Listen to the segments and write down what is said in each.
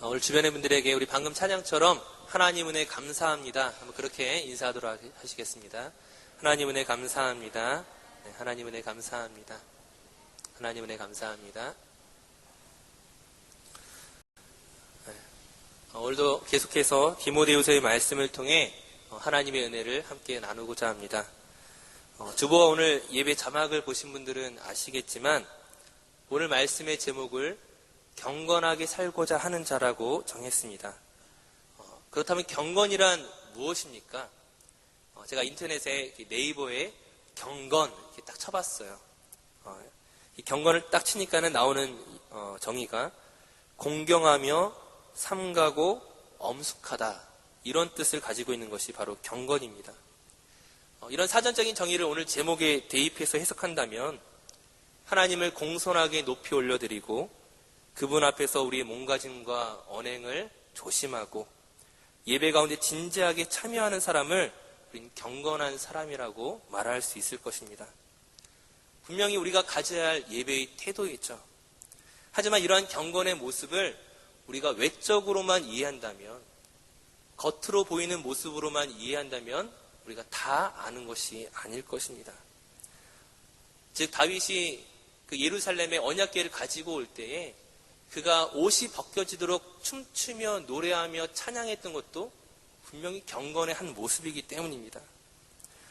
오늘 주변의 분들에게 우리 방금 찬양처럼 하나님 은혜 감사합니다. 한번 그렇게 인사하도록 하시겠습니다. 하나님 은혜 감사합니다. 네, 하나님 은혜 감사합니다. 하나님 은혜 감사합니다. 네, 오늘도 계속해서 디모데후서의 말씀을 통해 하나님의 은혜를 함께 나누고자 합니다. 주보와 오늘 예배 자막을 보신 분들은 아시겠지만 오늘 말씀의 제목을 경건하게 살고자 하는 자라고 정했습니다. 그렇다면 경건이란 무엇입니까? 제가 인터넷에 네이버에 경건 이렇게 딱 쳐봤어요. 이 경건을 딱 치니까는 나오는 정의가 공경하며 삼가고 엄숙하다, 이런 뜻을 가지고 있는 것이 바로 경건입니다. 이런 사전적인 정의를 오늘 제목에 대입해서 해석한다면 하나님을 공손하게 높이 올려드리고 그분 앞에서 우리의 몸가짐과 언행을 조심하고 예배 가운데 진지하게 참여하는 사람을 우리는 경건한 사람이라고 말할 수 있을 것입니다. 분명히 우리가 가져야 할 예배의 태도이죠. 하지만 이러한 경건의 모습을 우리가 외적으로만 이해한다면, 겉으로 보이는 모습으로만 이해한다면 우리가 다 아는 것이 아닐 것입니다. 즉 다윗이 그 예루살렘의 언약궤를 가지고 올 때에 그가 옷이 벗겨지도록 춤추며 노래하며 찬양했던 것도 분명히 경건의 한 모습이기 때문입니다.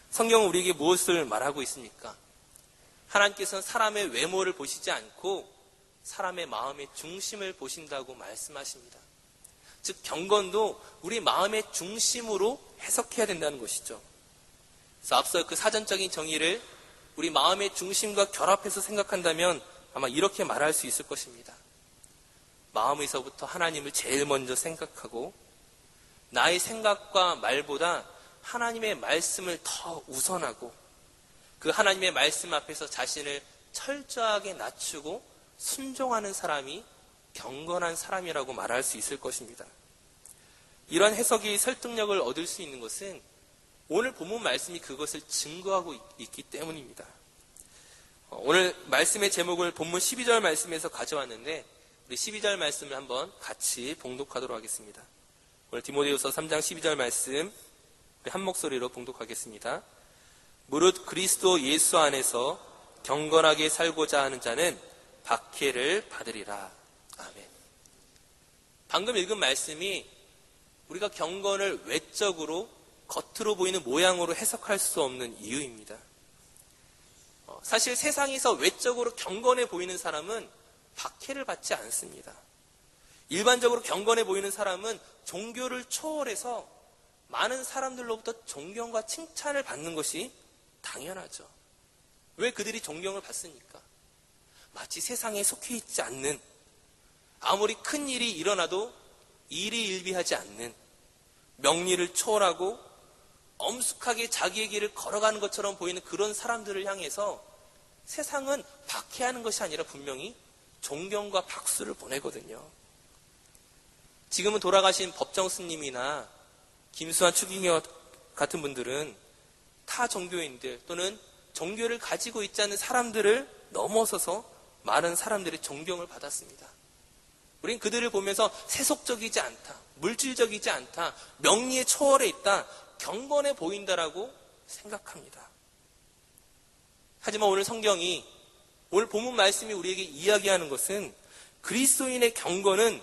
성경은 우리에게 무엇을 말하고 있습니까? 하나님께서는 사람의 외모를 보시지 않고 사람의 마음의 중심을 보신다고 말씀하십니다. 즉 경건도 우리 마음의 중심으로 해석해야 된다는 것이죠. 그래서 앞서 그 사전적인 정의를 우리 마음의 중심과 결합해서 생각한다면 아마 이렇게 말할 수 있을 것입니다. 마음에서부터 하나님을 제일 먼저 생각하고 나의 생각과 말보다 하나님의 말씀을 더 우선하고 그 하나님의 말씀 앞에서 자신을 철저하게 낮추고 순종하는 사람이 경건한 사람이라고 말할 수 있을 것입니다. 이러한 해석이 설득력을 얻을 수 있는 것은 오늘 본문 말씀이 그것을 증거하고 있기 때문입니다. 오늘 말씀의 제목을 본문 12절 말씀에서 가져왔는데 우리 12절 말씀을 한번 같이 봉독하도록 하겠습니다. 오늘 디모데후서 3장 12절 말씀 우리 한 목소리로 봉독하겠습니다. 무릇 그리스도 예수 안에서 경건하게 살고자 하는 자는 박해를 받으리라. 아멘. 방금 읽은 말씀이 우리가 경건을 외적으로 겉으로 보이는 모양으로 해석할 수 없는 이유입니다. 사실 세상에서 외적으로 경건해 보이는 사람은 박해를 받지 않습니다. 일반적으로 경건해 보이는 사람은 종교를 초월해서 많은 사람들로부터 존경과 칭찬을 받는 것이 당연하죠. 왜 그들이 존경을 받습니까? 마치 세상에 속해 있지 않는, 아무리 큰 일이 일어나도 일희일비하지 않는, 명리를 초월하고 엄숙하게 자기의 길을 걸어가는 것처럼 보이는 그런 사람들을 향해서 세상은 박해하는 것이 아니라 분명히 존경과 박수를 보내거든요. 지금은 돌아가신 법정 스님이나 김수환 추기경 같은 분들은 타 종교인들 또는 종교를 가지고 있지 않는 사람들을 넘어서서 많은 사람들의 존경을 받았습니다. 우린 그들을 보면서 세속적이지 않다, 물질적이지 않다, 명리에 초월해 있다, 경건해 보인다라고 생각합니다. 하지만 오늘 성경이, 오늘 본문 말씀이 우리에게 이야기하는 것은 그리스도인의 경건은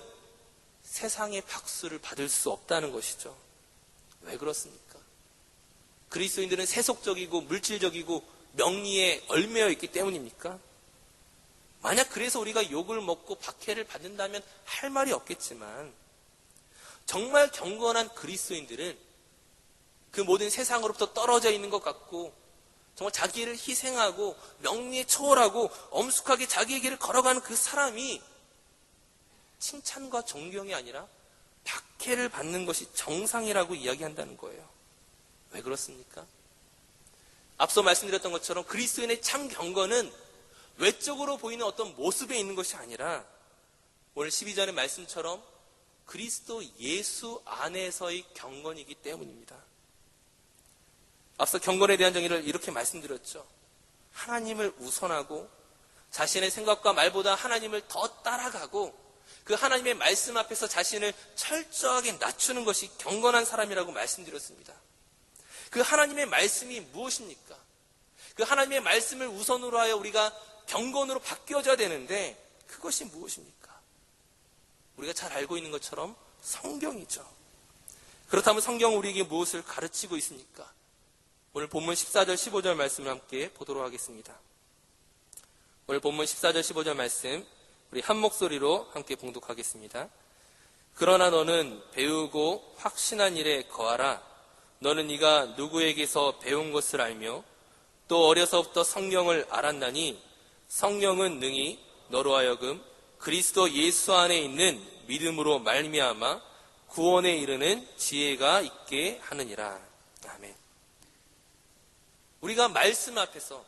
세상의 박수를 받을 수 없다는 것이죠. 왜 그렇습니까? 그리스도인들은 세속적이고 물질적이고 명리에 얽매여 있기 때문입니까? 만약 그래서 우리가 욕을 먹고 박해를 받는다면 할 말이 없겠지만 정말 경건한 그리스도인들은 그 모든 세상으로부터 떨어져 있는 것 같고 정말 자기를 희생하고 명리에 초월하고 엄숙하게 자기의 길을 걸어가는 그 사람이 칭찬과 존경이 아니라 박해를 받는 것이 정상이라고 이야기한다는 거예요. 왜 그렇습니까? 앞서 말씀드렸던 것처럼 그리스도인의 참 경건은 외적으로 보이는 어떤 모습에 있는 것이 아니라 오늘 12절의 말씀처럼 그리스도 예수 안에서의 경건이기 때문입니다. 앞서 경건에 대한 정의를 이렇게 말씀드렸죠. 하나님을 우선하고 자신의 생각과 말보다 하나님을 더 따라가고 그 하나님의 말씀 앞에서 자신을 철저하게 낮추는 것이 경건한 사람이라고 말씀드렸습니다. 그 하나님의 말씀이 무엇입니까? 그 하나님의 말씀을 우선으로 하여 우리가 경건으로 바뀌어져야 되는데 그것이 무엇입니까? 우리가 잘 알고 있는 것처럼 성경이죠. 그렇다면 성경은 우리에게 무엇을 가르치고 있습니까? 오늘 본문 14절 15절 말씀을 함께 보도록 하겠습니다. 오늘 본문 14절 15절 말씀 우리 한 목소리로 함께 봉독하겠습니다. 그러나 너는 배우고 확신한 일에 거하라. 너는 네가 누구에게서 배운 것을 알며 또 어려서부터 성경을 알았나니 성령은 능히 너로 하여금 그리스도 예수 안에 있는 믿음으로 말미암아 구원에 이르는 지혜가 있게 하느니라. 아멘. 우리가 말씀 앞에서,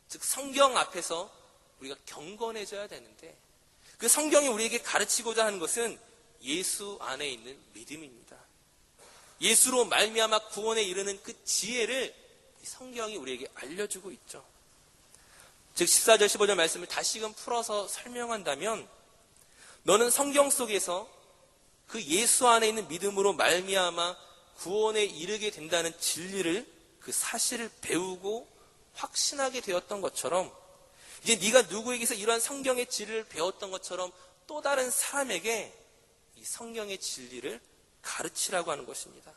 즉 성경 앞에서 우리가 경건해져야 되는데 그 성경이 우리에게 가르치고자 하는 것은 예수 안에 있는 믿음입니다. 예수로 말미암아 구원에 이르는 그 지혜를 성경이 우리에게 알려주고 있죠. 즉 14절 15절 말씀을 다시금 풀어서 설명한다면 너는 성경 속에서 그 예수 안에 있는 믿음으로 말미암아 구원에 이르게 된다는 진리를, 그 사실을 배우고 확신하게 되었던 것처럼 이제 네가 누구에게서 이러한 성경의 진리를 배웠던 것처럼 또 다른 사람에게 이 성경의 진리를 가르치라고 하는 것입니다.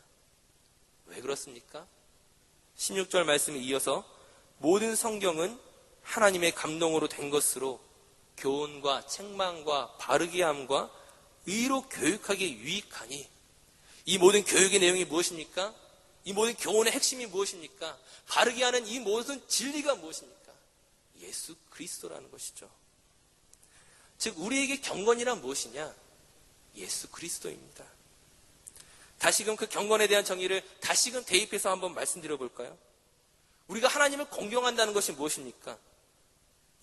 왜 그렇습니까? 16절 말씀에 이어서 모든 성경은 하나님의 감동으로 된 것으로 교훈과 책망과 바르게 함과 의로 교육하기에 유익하니, 이 모든 교육의 내용이 무엇입니까? 이 모든 교훈의 핵심이 무엇입니까? 바르게 하는 이 모든 진리가 무엇입니까? 예수 그리스도라는 것이죠. 즉 우리에게 경건이란 무엇이냐? 예수 그리스도입니다. 다시금 그 경건에 대한 정의를 다시금 대입해서 한번 말씀드려 볼까요? 우리가 하나님을 공경한다는 것이 무엇입니까?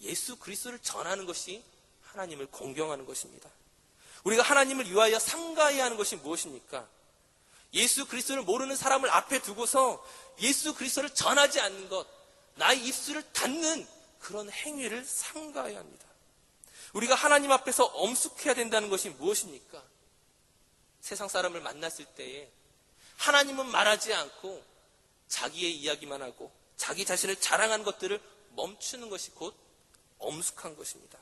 예수 그리스도를 전하는 것이 하나님을 공경하는 것입니다. 우리가 하나님을 위하여 상가해야 하는 것이 무엇입니까? 예수 그리스도를 모르는 사람을 앞에 두고서 예수 그리스도를 전하지 않는 것, 나의 입술을 닫는 그런 행위를 상가해야 합니다. 우리가 하나님 앞에서 엄숙해야 된다는 것이 무엇입니까? 세상 사람을 만났을 때에 하나님은 말하지 않고 자기의 이야기만 하고 자기 자신을 자랑하는 것들을 멈추는 것이 곧 엄숙한 것입니다.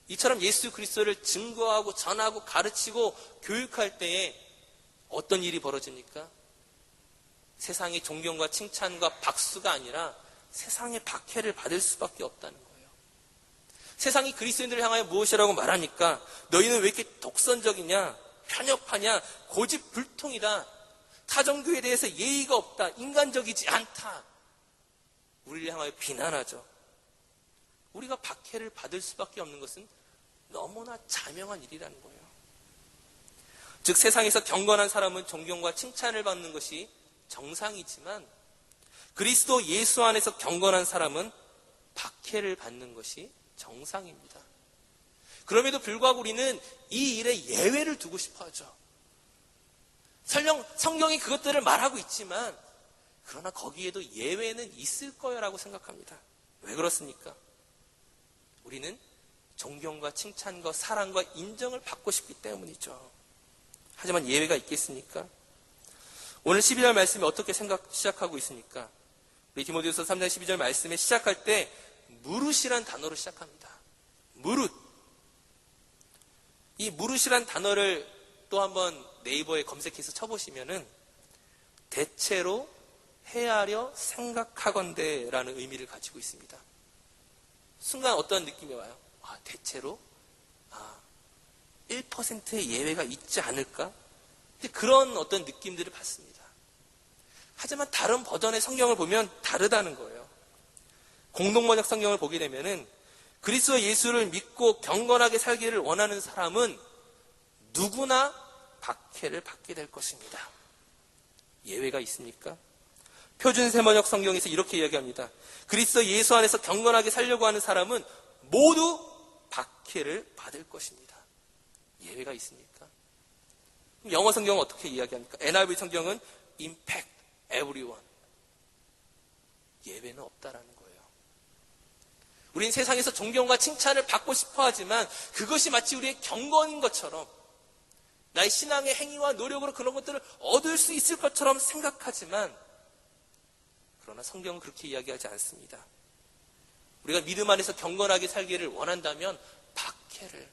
이처럼 예수 그리스도를 증거하고 전하고 가르치고 교육할 때에 어떤 일이 벌어집니까? 세상의 존경과 칭찬과 박수가 아니라 세상의 박해를 받을 수밖에 없다는 거예요. 세상이 그리스도인들을 향하여 무엇이라고 말하니까 너희는 왜 이렇게 독선적이냐, 편협하냐, 고집불통이다, 타종교에 대해서 예의가 없다, 인간적이지 않다, 우리를 향하여 비난하죠. 우리가 박해를 받을 수밖에 없는 것은 너무나 자명한 일이라는 거예요. 즉 세상에서 경건한 사람은 존경과 칭찬을 받는 것이 정상이지만 그리스도 예수 안에서 경건한 사람은 박해를 받는 것이 정상입니다. 그럼에도 불구하고 우리는 이 일에 예외를 두고 싶어 하죠. 설령 성경이 그것들을 말하고 있지만 그러나 거기에도 예외는 있을 거라고 생각합니다. 왜 그렇습니까? 우리는 존경과 칭찬과 사랑과 인정을 받고 싶기 때문이죠. 하지만 예외가 있겠습니까? 오늘 12절 말씀이 어떻게 시작하고 있습니까? 우리 디모데후서 3장 12절 말씀에 시작할 때 무릇이란 단어로 시작합니다. 무릇. 이 무릇이란 단어를 또 한번 네이버에 검색해서 쳐보시면은 대체로 헤아려 생각하건대 라는 의미를 가지고 있습니다. 순간 어떤 느낌이 와요? 대체로 1%의 예외가 있지 않을까? 그런 어떤 느낌들을 받습니다. 하지만 다른 버전의 성경을 보면 다르다는 거예요. 공동번역 성경을 보게 되면은 그리스도 예수를 믿고 경건하게 살기를 원하는 사람은 누구나 박해를 받게 될 것입니다. 예외가 있습니까? 표준 세번역 성경에서 이렇게 이야기합니다. 그리스도 예수 안에서 경건하게 살려고 하는 사람은 모두 박해를 받을 것입니다. 예외가 있습니까? 영어 성경은 어떻게 이야기합니까? NIV 성경은 impact everyone. 예외는 없다라는 거예요. 우린 세상에서 존경과 칭찬을 받고 싶어 하지만 그것이 마치 우리의 경건인 것처럼, 나의 신앙의 행위와 노력으로 그런 것들을 얻을 수 있을 것처럼 생각하지만, 그러나 성경은 그렇게 이야기하지 않습니다. 우리가 믿음 안에서 경건하게 살기를 원한다면 박해를,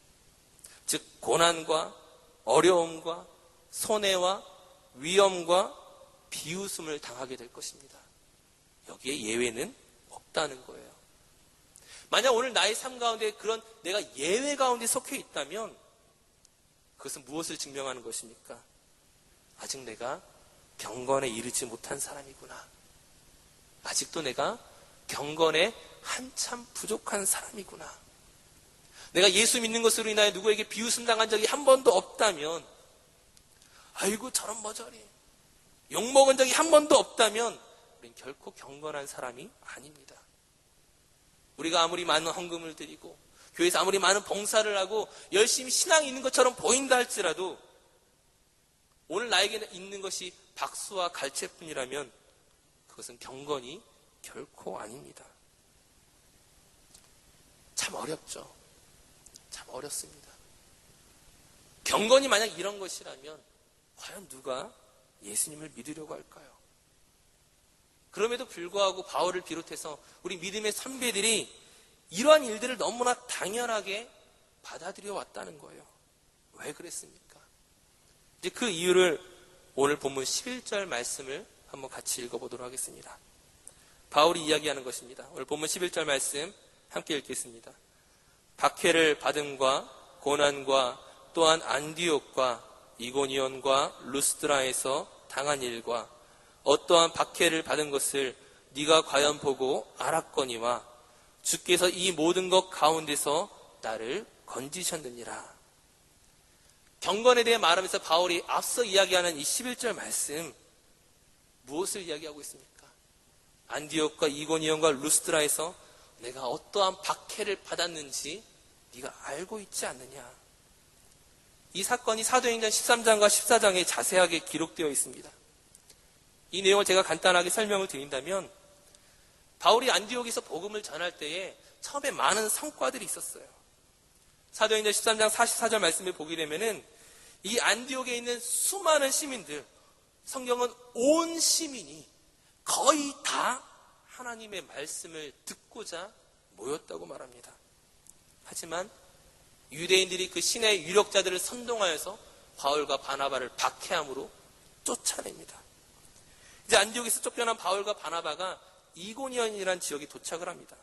즉 고난과 어려움과 손해와 위험과 비웃음을 당하게 될 것입니다. 여기에 예외는 없다는 거예요. 만약 오늘 나의 삶 가운데 그런 내가 예외 가운데 속해 있다면 그것은 무엇을 증명하는 것입니까? 아직 내가 경건에 이르지 못한 사람이구나. 아직도 내가 경건에 한참 부족한 사람이구나. 내가 예수 믿는 것으로 인하여 누구에게 비웃음 당한 적이 한 번도 없다면, 아이고 저런 머저리, 욕먹은 적이 한 번도 없다면 우린 결코 경건한 사람이 아닙니다. 우리가 아무리 많은 헌금을 드리고 교회에서 아무리 많은 봉사를 하고 열심히 신앙이 있는 것처럼 보인다 할지라도 오늘 나에게 있는 것이 박수와 갈채뿐이라면 그것은 경건이 결코 아닙니다. 참 어렵죠. 참 어렵습니다. 경건이 만약 이런 것이라면 과연 누가 예수님을 믿으려고 할까요? 그럼에도 불구하고 바울을 비롯해서 우리 믿음의 선배들이 이러한 일들을 너무나 당연하게 받아들여 왔다는 거예요. 왜 그랬습니까? 이제 그 이유를 오늘 본문 11절 말씀을 한번 같이 읽어보도록 하겠습니다. 바울이 이야기하는 것입니다. 오늘 본문 11절 말씀 함께 읽겠습니다. 박해를 받음과 고난과 또한 안디옥과 이고니온과 루스드라에서 당한 일과 어떠한 박해를 받은 것을 네가 과연 보고 알았거니와 주께서 이 모든 것 가운데서 나를 건지셨느니라. 경건에 대해 말하면서 바울이 앞서 이야기하는 이 11절 말씀, 무엇을 이야기하고 있습니까? 안디옥과 이고니온과 루스드라에서 내가 어떠한 박해를 받았는지 네가 알고 있지 않느냐. 이 사건이 사도행전 13장과 14장에 자세하게 기록되어 있습니다. 이 내용을 제가 간단하게 설명을 드린다면, 바울이 안디옥에서 복음을 전할 때에 처음에 많은 성과들이 있었어요. 사도행전 13장 44절 말씀을 보게 되면은 이 안디옥에 있는 수많은 시민들, 성경은 온 시민이 거의 다 하나님의 말씀을 듣고자 모였다고 말합니다. 하지만 유대인들이 그 신의 유력자들을 선동하여서 바울과 바나바를 박해함으로 쫓아냅니다. 이제 안디옥에서 쫓겨난 바울과 바나바가 이고니온이라는 지역에 도착을 합니다.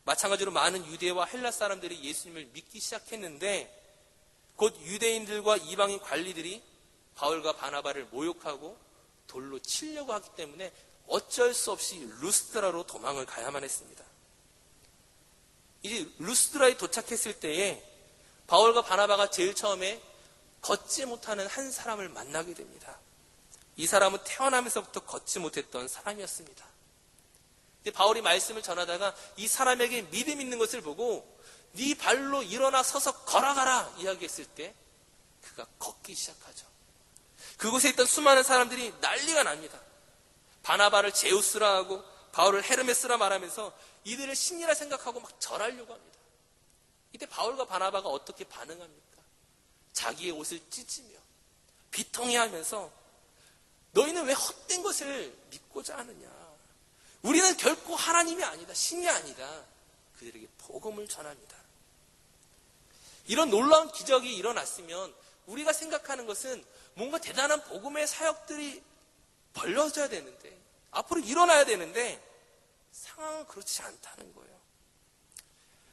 마찬가지로 많은 유대와 헬라 사람들이 예수님을 믿기 시작했는데 곧 유대인들과 이방인 관리들이 바울과 바나바를 모욕하고 돌로 치려고 하기 때문에 어쩔 수 없이 루스드라로 도망을 가야만 했습니다. 이제 루스드라에 도착했을 때에 바울과 바나바가 제일 처음에 걷지 못하는 한 사람을 만나게 됩니다. 이 사람은 태어나면서부터 걷지 못했던 사람이었습니다. 이제 바울이 말씀을 전하다가 이 사람에게 믿음 있는 것을 보고 네 발로 일어나 서서 걸어가라 이야기했을 때 그가 걷기 시작하죠. 그곳에 있던 수많은 사람들이 난리가 납니다. 바나바를 제우스라 하고 바울을 헤르메스라 말하면서 이들을 신이라 생각하고 막 절하려고 합니다. 이때 바울과 바나바가 어떻게 반응합니까? 자기의 옷을 찢으며 비통해하면서 너희는 왜 헛된 것을 믿고자 하느냐? 우리는 결코 하나님이 아니다, 신이 아니다. 그들에게 복음을 전합니다. 이런 놀라운 기적이 일어났으면 우리가 생각하는 것은 뭔가 대단한 복음의 사역들이 벌려져야 되는데, 앞으로 일어나야 되는데 상황은 그렇지 않다는 거예요.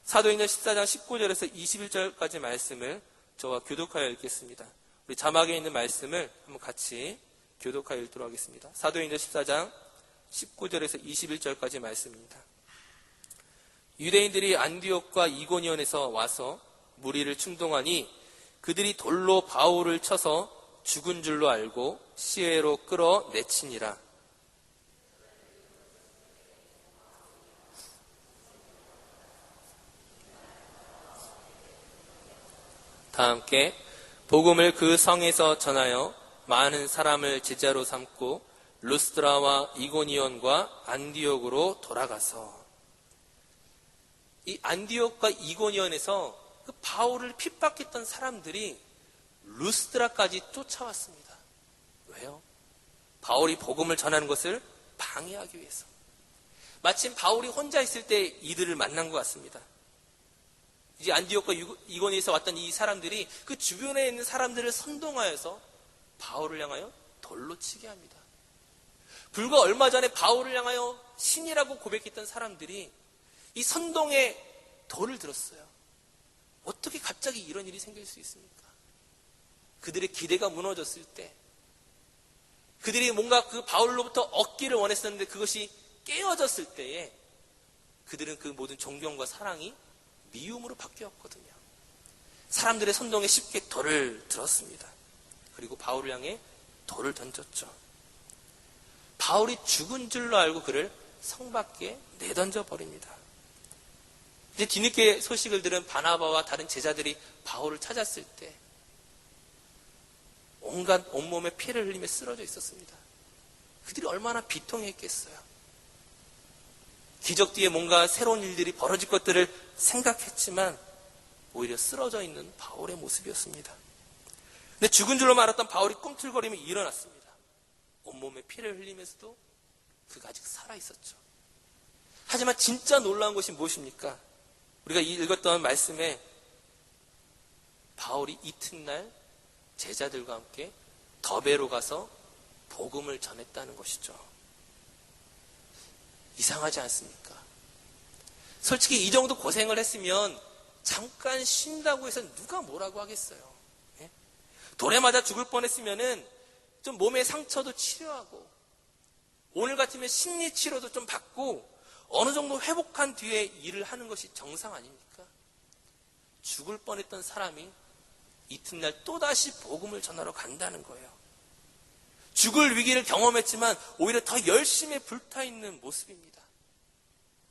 사도행전 14장 19절에서 21절까지 말씀을 저와 교독하여 읽겠습니다. 우리 자막에 있는 말씀을 한번 같이 교독하여 읽도록 하겠습니다. 사도행전 14장 19절에서 21절까지 말씀입니다. 유대인들이 안디옥과 이고니온에서 와서 무리를 충동하니 그들이 돌로 바울을 쳐서 죽은 줄로 알고 시외로 끌어내치니라. 다 함께 복음을 그 성에서 전하여 많은 사람을 제자로 삼고 루스드라와 이고니온과 안디옥으로 돌아가서, 이 안디옥과 이고니온에서 그 바울을 핍박했던 사람들이 루스드라까지 쫓아왔습니다. 왜요? 바울이 복음을 전하는 것을 방해하기 위해서. 마침 바울이 혼자 있을 때 이들을 만난 것 같습니다. 이제 안디옥과 이고니온에서 왔던 이 사람들이 그 주변에 있는 사람들을 선동하여서 바울을 향하여 돌로 치게 합니다. 불과 얼마 전에 바울을 향하여 신이라고 고백했던 사람들이 이 선동에 돌을 들었어요. 어떻게 갑자기 이런 일이 생길 수 있습니까? 그들의 기대가 무너졌을 때, 그들이 뭔가 그 바울로부터 얻기를 원했었는데 그것이 깨어졌을 때에 그들은 그 모든 존경과 사랑이 미움으로 바뀌었거든요. 사람들의 선동에 쉽게 돌을 들었습니다. 그리고 바울을 향해 돌을 던졌죠. 바울이 죽은 줄로 알고 그를 성 밖에 내던져 버립니다. 이제 뒤늦게 소식을 들은 바나바와 다른 제자들이 바울을 찾았을 때 온갖 온몸에 피를 흘리며 쓰러져 있었습니다. 그들이 얼마나 비통했겠어요. 기적 뒤에 뭔가 새로운 일들이 벌어질 것들을 생각했지만 오히려 쓰러져 있는 바울의 모습이었습니다. 근데 죽은 줄로 알았던 바울이 꿈틀거리며 일어났습니다. 온몸에 피를 흘리면서도 그가 아직 살아있었죠. 하지만 진짜 놀라운 것이 무엇입니까? 우리가 읽었던 말씀에 바울이 이튿날 제자들과 함께 더베로 가서 복음을 전했다는 것이죠. 이상하지 않습니까? 솔직히 이 정도 고생을 했으면 잠깐 쉰다고 해서 누가 뭐라고 하겠어요. 예? 돌에 맞아 죽을 뻔했으면은 좀 몸의 상처도 치료하고 오늘 같으면 심리치료도 좀 받고 어느 정도 회복한 뒤에 일을 하는 것이 정상 아닙니까? 죽을 뻔했던 사람이 이튿날 또다시 복음을 전하러 간다는 거예요. 죽을 위기를 경험했지만 오히려 더 열심히 불타있는 모습입니다.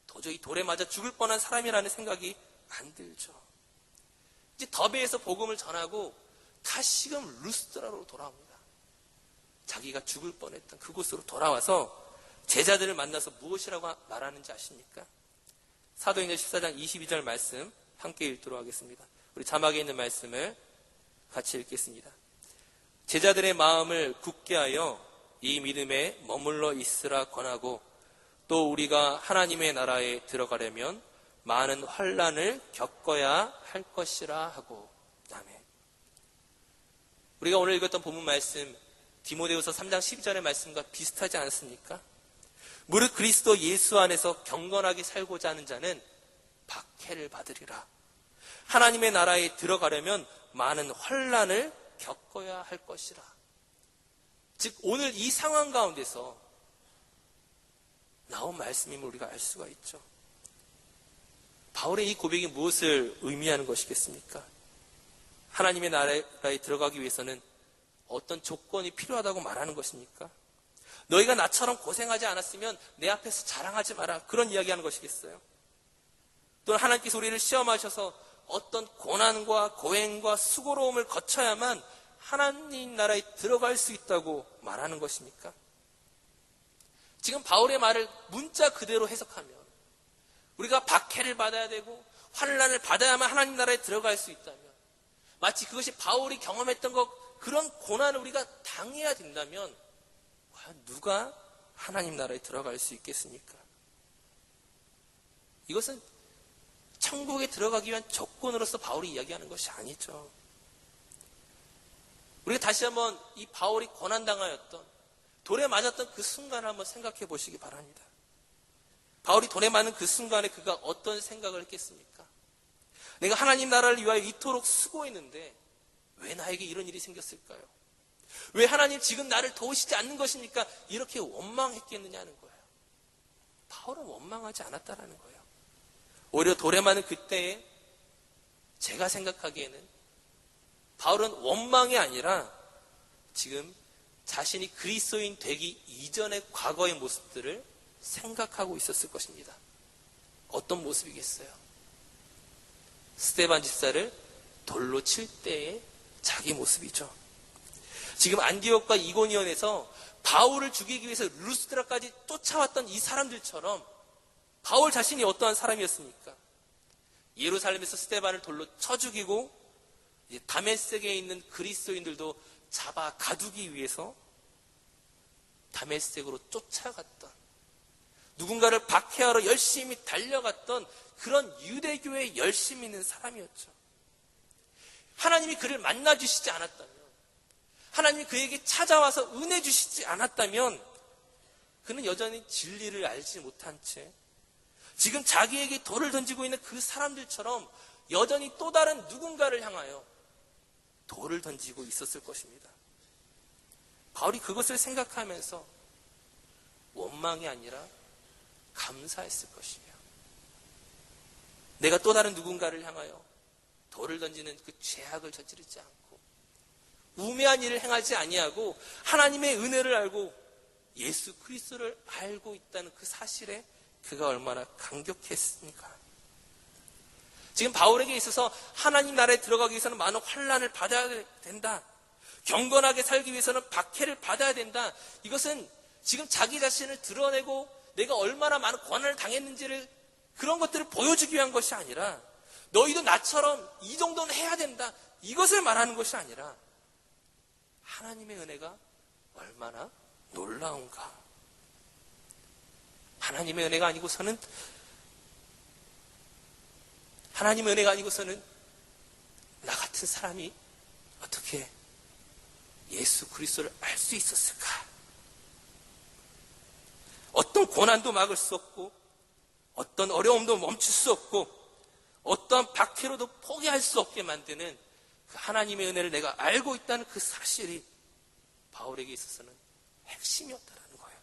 도저히 돌에 맞아 죽을 뻔한 사람이라는 생각이 안 들죠. 이제 더베에서 복음을 전하고 다시금 루스드라로 돌아옵니다. 자기가 죽을 뻔했던 그곳으로 돌아와서 제자들을 만나서 무엇이라고 말하는지 아십니까? 사도행전 14장 22절 말씀 함께 읽도록 하겠습니다. 우리 자막에 있는 말씀을 같이 읽겠습니다. 제자들의 마음을 굳게 하여 이 믿음에 머물러 있으라 권하고 또 우리가 하나님의 나라에 들어가려면 많은 환난을 겪어야 할 것이라 하고. 아멘. 우리가 오늘 읽었던 본문 말씀 디모데후서 3장 12절의 말씀과 비슷하지 않습니까? 무릇 그리스도 예수 안에서 경건하게 살고자 하는 자는 박해를 받으리라. 하나님의 나라에 들어가려면 많은 환난을 겪어야 할 것이라. 즉 오늘 이 상황 가운데서 나온 말씀임을 우리가 알 수가 있죠. 바울의 이 고백이 무엇을 의미하는 것이겠습니까? 하나님의 나라에 들어가기 위해서는 어떤 조건이 필요하다고 말하는 것입니까? 너희가 나처럼 고생하지 않았으면 내 앞에서 자랑하지 마라. 그런 이야기하는 것이겠어요? 또는 하나님께서 우리를 시험하셔서 어떤 고난과 고행과 수고로움을 거쳐야만 하나님 나라에 들어갈 수 있다고 말하는 것입니까? 지금 바울의 말을 문자 그대로 해석하면 우리가 박해를 받아야 되고 환난을 받아야만 하나님 나라에 들어갈 수 있다면, 마치 그것이 바울이 경험했던 그런 고난을 우리가 당해야 된다면 과연 누가 하나님 나라에 들어갈 수 있겠습니까? 이것은 천국에 들어가기 위한 조건으로서 바울이 이야기하는 것이 아니죠. 우리가 다시 한번 이 바울이 고난당하였던, 돌에 맞았던 그 순간을 한번 생각해 보시기 바랍니다. 바울이 돌에 맞는 그 순간에 그가 어떤 생각을 했겠습니까? 내가 하나님 나라를 위하여 이토록 수고했는데 왜 나에게 이런 일이 생겼을까요? 왜 하나님 지금 나를 도우시지 않는 것입니까? 이렇게 원망했겠느냐는 거예요. 바울은 원망하지 않았다라는 거예요. 오히려 돌에 맞는 그때에 제가 생각하기에는 바울은 원망이 아니라 지금 자신이 그리스도인 되기 이전의 과거의 모습들을 생각하고 있었을 것입니다. 어떤 모습이겠어요? 스데반 집사를 돌로 칠 때의 자기 모습이죠. 지금 안디옥과 이고니온에서 바울을 죽이기 위해서 루스드라까지 쫓아왔던 이 사람들처럼 바울 자신이 어떠한 사람이었습니까? 예루살렘에서 스데반을 돌로 쳐 죽이고 이제 다메섹에 있는 그리스도인들도 잡아 가두기 위해서 다메섹으로 쫓아갔던, 누군가를 박해하러 열심히 달려갔던 그런 유대교에 열심히 있는 사람이었죠. 하나님이 그를 만나주시지 않았다면, 하나님이 그에게 찾아와서 은혜 주시지 않았다면 그는 여전히 진리를 알지 못한 채 지금 자기에게 돌을 던지고 있는 그 사람들처럼 여전히 또 다른 누군가를 향하여 돌을 던지고 있었을 것입니다. 바울이 그것을 생각하면서 원망이 아니라 감사했을 것이며, 내가 또 다른 누군가를 향하여 돌을 던지는 그 죄악을 저지르지 않고 우매한 일을 행하지 아니하고 하나님의 은혜를 알고 예수 그리스도를 알고 있다는 그 사실에 그가 얼마나 감격했습니까? 지금 바울에게 있어서 하나님 나라에 들어가기 위해서는 많은 환난을 받아야 된다, 경건하게 살기 위해서는 박해를 받아야 된다, 이것은 지금 자기 자신을 드러내고 내가 얼마나 많은 고난을 당했는지를, 그런 것들을 보여주기 위한 것이 아니라, 너희도 나처럼 이 정도는 해야 된다, 이것을 말하는 것이 아니라 하나님의 은혜가 얼마나 놀라운가. 하나님의 은혜가 아니고서는 나 같은 사람이 어떻게 예수 그리스도를 알 수 있었을까? 어떤 고난도 막을 수 없고, 어떤 어려움도 멈출 수 없고, 어떤 박해로도 포기할 수 없게 만드는 그 하나님의 은혜를 내가 알고 있다는 그 사실이 바울에게 있어서는 핵심이었다는 거예요.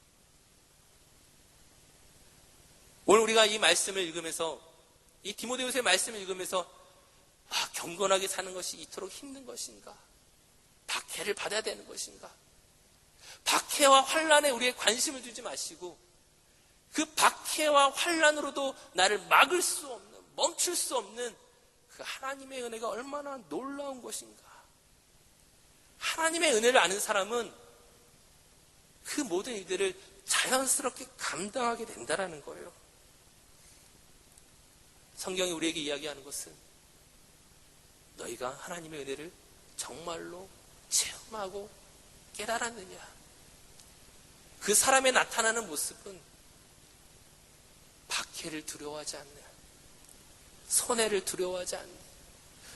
오늘 우리가 이 말씀을 읽으면서, 이 디모데후서의 말씀을 읽으면서, 경건하게 사는 것이 이토록 힘든 것인가? 박해를 받아야 되는 것인가? 박해와 환난에 우리의 관심을 두지 마시고 그 박해와 환난으로도 나를 막을 수 없는, 멈출 수 없는 그 하나님의 은혜가 얼마나 놀라운 것인가. 하나님의 은혜를 아는 사람은 그 모든 일들을 자연스럽게 감당하게 된다는 거예요. 성경이 우리에게 이야기하는 것은 너희가 하나님의 은혜를 정말로 체험하고 깨달았느냐. 그 사람의 나타나는 모습은 박해를 두려워하지 않는, 손해를 두려워하지 않는,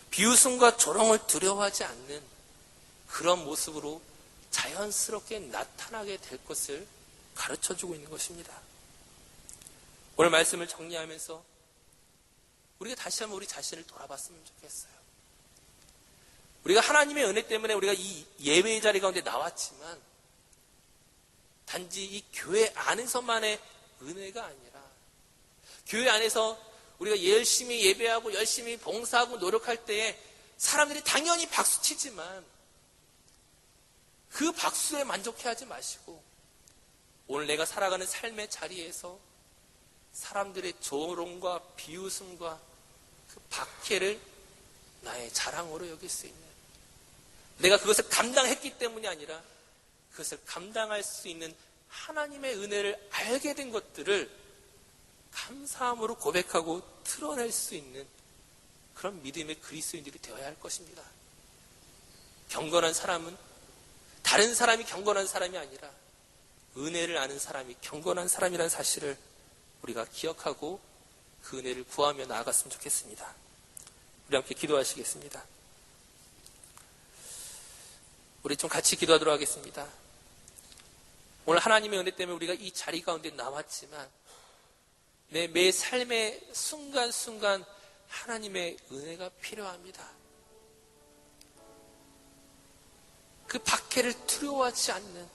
비웃음과 조롱을 두려워하지 않는 그런 모습으로 자연스럽게 나타나게 될 것을 가르쳐주고 있는 것입니다. 오늘 말씀을 정리하면서 우리가 다시 한번 우리 자신을 돌아봤으면 좋겠어요. 우리가 하나님의 은혜 때문에 우리가 이 예배의 자리 가운데 나왔지만 단지 이 교회 안에서만의 은혜가 아니라, 교회 안에서 우리가 열심히 예배하고 열심히 봉사하고 노력할 때에 사람들이 당연히 박수치지만 그 박수에 만족해하지 마시고 오늘 내가 살아가는 삶의 자리에서 사람들의 조롱과 비웃음과 그 박해를 나의 자랑으로 여길 수 있는, 내가 그것을 감당했기 때문이 아니라 그것을 감당할 수 있는 하나님의 은혜를 알게 된 것들을 감사함으로 고백하고 드러낼 수 있는 그런 믿음의 그리스도인들이 되어야 할 것입니다. 경건한 사람은 다른 사람이 경건한 사람이 아니라 은혜를 아는 사람이 경건한 사람이라는 사실을 우리가 기억하고 그 은혜를 구하며 나아갔으면 좋겠습니다. 우리 함께 기도하시겠습니다. 우리 좀 같이 기도하도록 하겠습니다. 오늘 하나님의 은혜 때문에 우리가 이 자리 가운데 나왔지만 내 매 삶의 순간순간 하나님의 은혜가 필요합니다. 그 박해를 두려워하지 않는,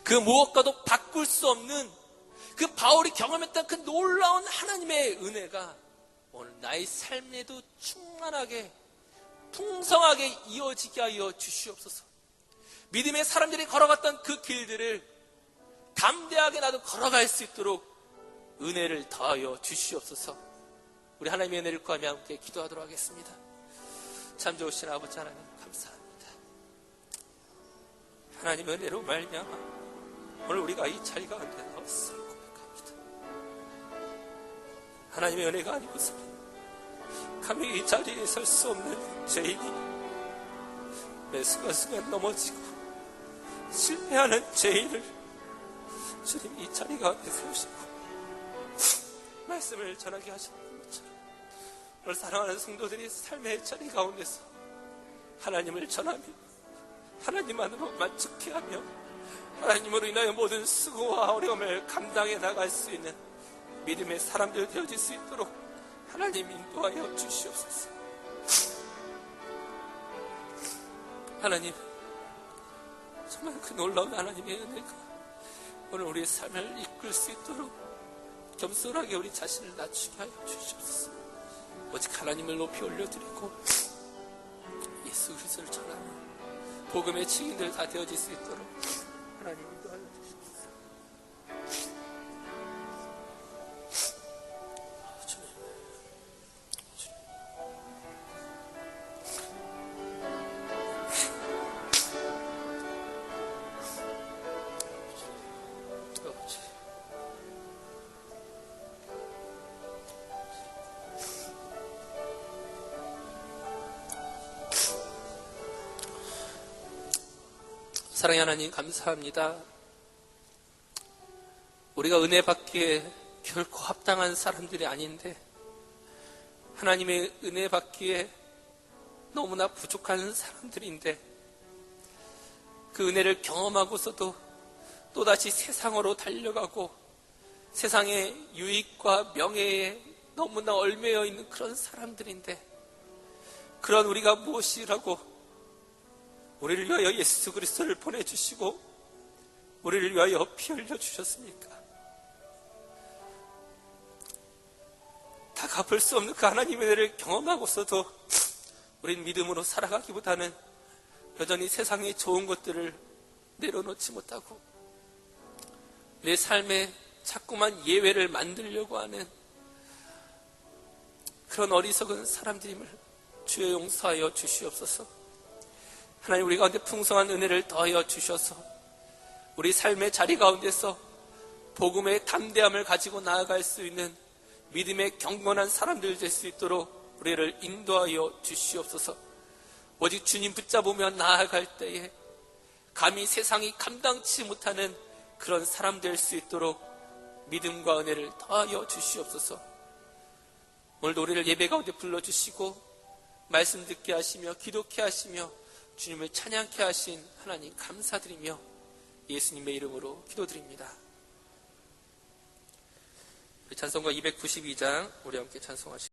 그 무엇과도 바꿀 수 없는 그 바울이 경험했던 그 놀라운 하나님의 은혜가 오늘 나의 삶에도 충만하게 풍성하게 이어지게 하여 주시옵소서. 믿음의 사람들이 걸어갔던 그 길들을 담대하게 나도 걸어갈 수 있도록 은혜를 더하여 주시옵소서. 우리 하나님의 은혜를 구하며 함께 기도하도록 하겠습니다. 참 좋으신 아버지 하나님 감사합니다. 하나님의 은혜로 말미암아 오늘 우리가 이 자리 가운데 나왔음을 고백합니다. 하나님의 은혜가 아니고서 감히 이 자리에 설 수 없는 죄인이 매 순간순간 넘어지고 실패하는 죄인을 주님 이 자리 가운데 세우시고 말씀을 전하게 하시는 것처럼 오늘 사랑하는 성도들이 삶의 자리 가운데서 하나님을 전하며 하나님만으로 만족해하며 하나님으로 인하여 모든 수고와 어려움을 감당해 나갈 수 있는 믿음의 사람들 되어질 수 있도록 하나님 인도하여 주시옵소서. 하나님, 정말 그 놀라운 하나님의 은혜가 오늘 우리의 삶을 이끌 수 있도록 겸손하게 우리 자신을 낮추게 하여 주시옵소서. 오직 하나님을 높이 올려드리고 예수 그리스도를 전하며 복음의 증인들 다 되어질 수 있도록 하나님 인도하여 주시옵소서. 사랑의 하나님 감사합니다. 우리가 은혜 받기에 결코 합당한 사람들이 아닌데 하나님의 은혜 받기에 너무나 부족한 사람들인데 그 은혜를 경험하고서도 또다시 세상으로 달려가고 세상의 유익과 명예에 너무나 얽매여 있는 그런 사람들인데 그런 우리가 무엇이라고 우리를 위하여 예수 그리스도를 보내주시고 우리를 위하여 피 흘려주셨습니까? 다 갚을 수 없는 그 하나님의 은혜를 경험하고서도 우린 믿음으로 살아가기보다는 여전히 세상의 좋은 것들을 내려놓지 못하고 내 삶에 자꾸만 예외를 만들려고 하는 그런 어리석은 사람들임을 주여 용서하여 주시옵소서. 하나님 우리 가운데 풍성한 은혜를 더하여 주셔서 우리 삶의 자리 가운데서 복음의 담대함을 가지고 나아갈 수 있는 믿음의 경건한 사람들 될 수 있도록 우리를 인도하여 주시옵소서. 오직 주님 붙잡으며 나아갈 때에 감히 세상이 감당치 못하는 그런 사람 될 수 있도록 믿음과 은혜를 더하여 주시옵소서. 오늘도 우리를 예배 가운데 불러주시고 말씀 듣게 하시며 기도케 하시며 주님을 찬양케 하신 하나님 감사드리며 예수님의 이름으로 기도드립니다. 찬송가 292장 우리 함께 찬송하시겠습니다.